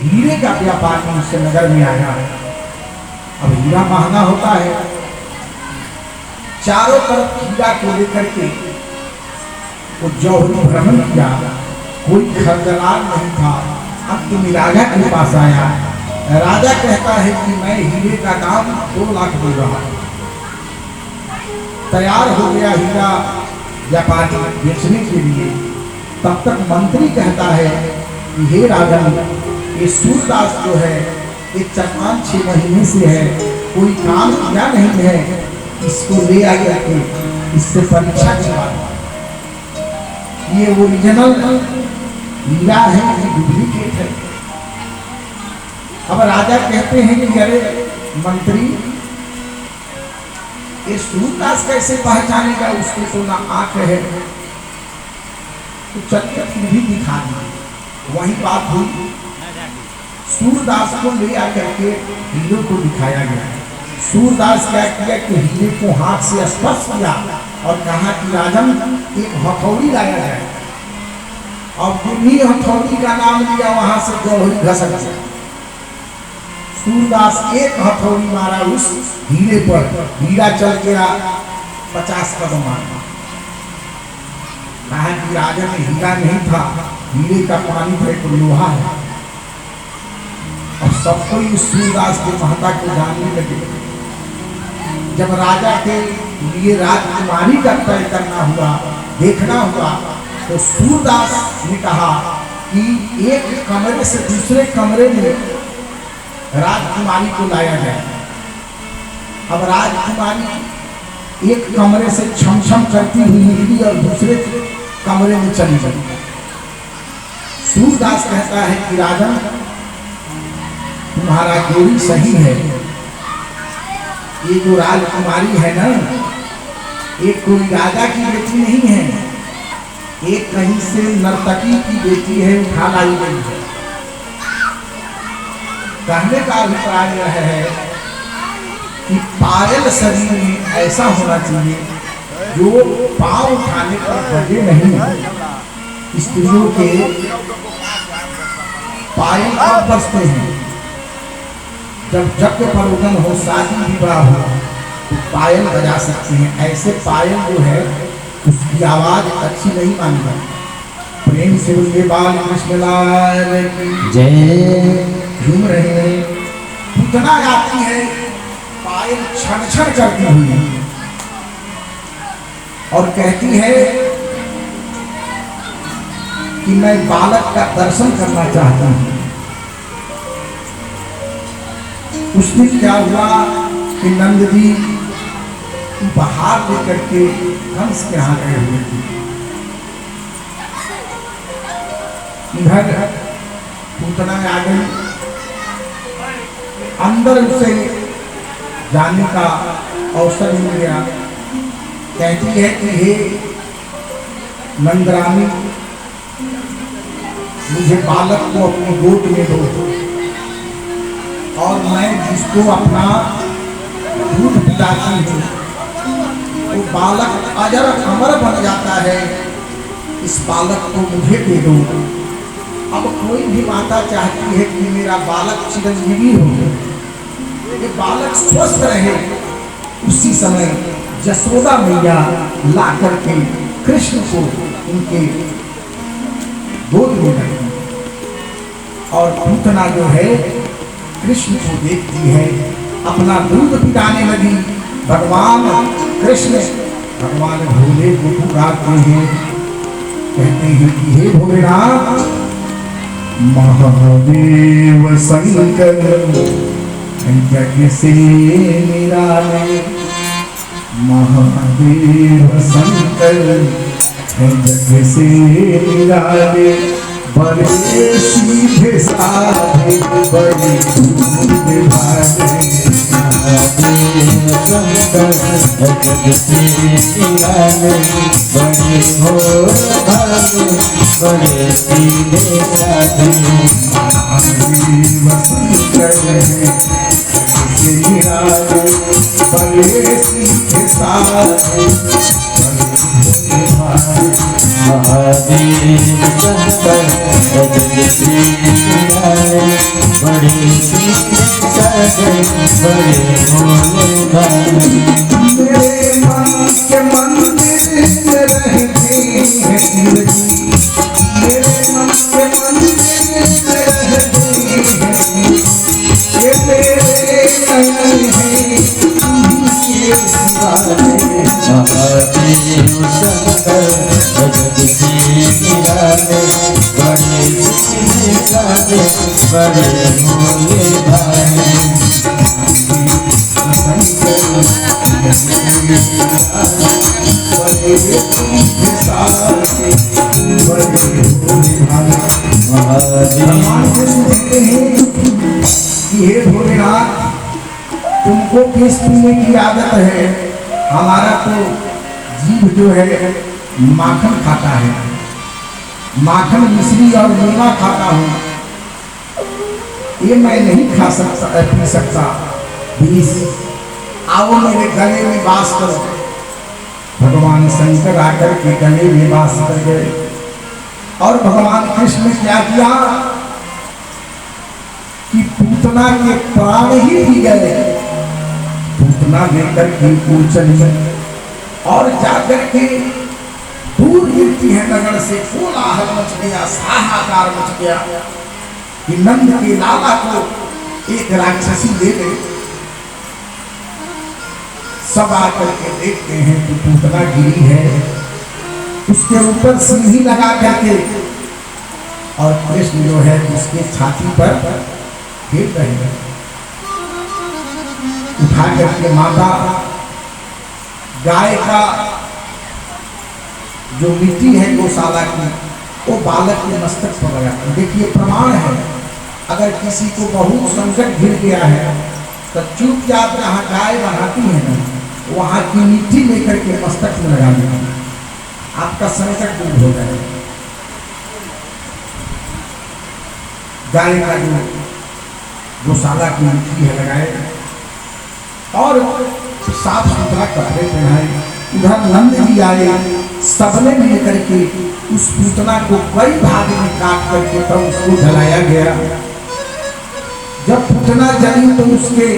हीरे का व्यापार उनसे नगर में आया। अब हीरा महंगा होता है, चारों तरफ हीरा को लेकर के वो जौहरी भ्रमण किया, कोई खरीदार नहीं था। अंत में राजा के पास आया। राजा कहता है कि मैं हीरे का दाम 2 लाख दे रहा। तैयार हो गया हीरा व्यापारी बेचने के लिए। तब तक मंत्री कहता है कि हे राजन, ये सूरदास जो है ये 4-5 महीने से है, कोई काम किया नहीं है, इसको ले आकर के इससे परीक्षा करवा। ये ओरिजिनल हीरा है कि डुप्लीकेट है? अब राजा कहते हैं कि अरे मंत्री, ये सूरदास कैसे पहचानेगा, उसके तो ना आंख है, तो चलिए फिर भी दिखा दी। वही बात हुई, सूरदास को ले आकर के हीरे को दिखाया गया। सूरदास क्या किया कि हीरे को हाथ से स्पर्श किया और कहा कि राजन एक हथौड़ी लाया जाए। और जिन्हीं हथौड़ी का नाम लिया वहां से जौहरी घसक गया। सूरदास एक हथौड़ी मारा उस हीरे पर, हीरा चल गया 50 कदम मारा। कहा कि राजा में हीरा नहीं था, हीरे का पानी था, एक लोहा है। अब सबको इस सूरदास के महत्ता को जानने लगे। जब राजा के लिए राजकुमारी का तय करना हुआ, देखना हुआ, तो सूरदास ने कहा कि एक कमरे से दूसरे कमरे में राजकुमारी को लाया जाए। अब राजकुमारी एक कमरे से छम छम करती हुई निकली और दूसरे कमरे में चली गई। सूरदास कहता है कि राजन, तुम्हारा जोड़ी सही है। ये जो राजकुमारी है ना, एक कोई राजा की बेटी नहीं है, एक कहीं से नर्तकी की बेटी है, उठा लाई गई है। कहने का अभिप्राय यह है कि पायल शरीर में ऐसा होना चाहिए जो पांव उठाने पर बजे नहीं। स्त्रियों के पायल कब बजते हैं? जब यज्ञ प्रयोजन हो, शादी विवाह हो, तो पायल बजा सकते हैं। ऐसे पायल जो है उसकी आवाज अच्छी नहीं मानी जाती। प्रेम से बोलिए बाल कृष्ण लाल जय। झूम रहे हैं, पूतना गाती है, पायल छन छन करती हुई और कहती है कि मैं बालक का दर्शन करना चाहता हूं। उस दिन क्या हुआ कि नंद जी बाहर लेकर के कंस के यहाँ गए हुए थे। इधर पूतना आ गई, अंदर उसे जाने का अवसर मिल गया। कहती है कि हे नंदरानी, मुझे बालक को अपनी गोद में दो और मैं जिसको अपना दूध पिलाती हूँ वो बालक अजर अमर बन जाता है। इस बालक को मुझे दे दो। अब कोई भी माता चाहती है कि मेरा बालक चिरंजीवी हो, ये बालक स्वस्थ रहे। उसी समय यशोदा मैया ला करके कृष्ण को उनके गोद में रखी और पूतना जो है कृष्ण को देखती है, अपना दूध पिलाने लगी। भगवान कृष्ण भगवान भोले को पुकारते हैं, कहते हैं कि हे भोलेनाथ, महादेव शंकर यज्ञ से निराले, महादेव शंकर यज्ञ से निराले, बड़े सीधे साधे बड़े दूध भागे, महादेव शंकर यज्ञ से निराले, बड़े हो भागे बड़े सीधे साधे, महादेव शंकर बड़े सीधे साधे महादेव शंकर बड़े भोले भाले। मेरे मन के मंदिर में रहती है जिंदगी, मेरे मन के मंदिर में रहती है, ये तेरे नयन है ये सिवाने। महादेव शंकर जगत के निराले, बड़े निराले बड़े भोले भाले। हे भोलेनाथ, तुमको किस पीने की आदत है? हमारा तो जीव जो है माखन खाता है, माखन मिश्री और मेवा खाता हूँ, ये मैं नहीं खा सकता पी सकता। प्लीज आओ मेरे गले में वास करो। भगवान शंकर आकर के गले में वास कर गए और भगवान कृष्ण ने क्या किया कि पूतना के प्राण ही पी गए। पूतना लेकर के चली और जाकर के दूर गिरती है नगर से, कोलाहल मच गया, हाहाकार मच गया कि नंद के लाला को एक राक्षसी ले गई। सब आकर के देखते हैं कि पूतना गिरी है, उसके ऊपर सीढ़ी लगा करके और कृष्ण जो है उसके छाती पर गिर रहे हैं। उठा करके माता गाय का जो मिट्टी है गौशाला की, वो बालक के मस्तक पर लगाते। देखिए प्रमाण है, अगर किसी को बहुत संकट घिर गया है तो चुपचाप जहाँ गाय बनाती है ना, वहाँ की मिट्टी लेकर के मस्तक में लगा देना, आपका संकट दूर हो जाएगा। गाय का जो गौशाला की मिट्टी है लगाए और साफ सुथरा कपड़े पहनाए। उधर नंद जी आए, सबने मिलकर के उस पूतना को कई भाग में काट करके तब उसको जलाया गया। जब पूतना जली तो उसके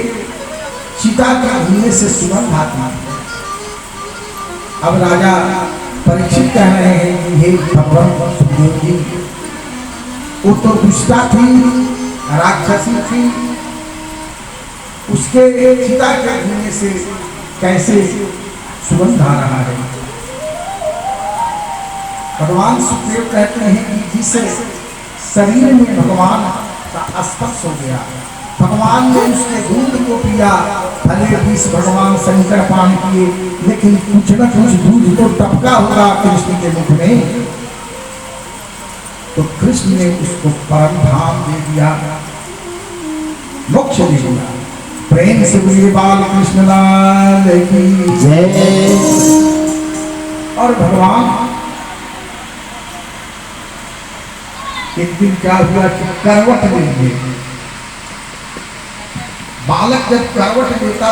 चिता के धुएं से सुगंध आती। अब राजा परीक्षित कह रहे हैं कि हे भगवान सुखदेव जी, वो तो दुष्टा थी, राक्षसी थी, उसके चिता के धुएं से कैसे सुगंध आ रहा है? भगवान सुखदेव कहते हैं कि जिस शरीर में भगवान का स्पर्श हो गया, भगवान ने उसके दूध को पिया, भले विष भगवान शंकर पान किए, लेकिन कुछ न कुछ दूध तो टपका होगा कृष्ण के मुख में। तो कृष्ण ने उसको परम धाम दे दिया, मोक्ष दे दिया। प्रेम से बोलिए बाल कृष्ण लाल की जय। और भगवान एक दिन क्या हुआ कि करवट देंगे, बालक जब करवट देता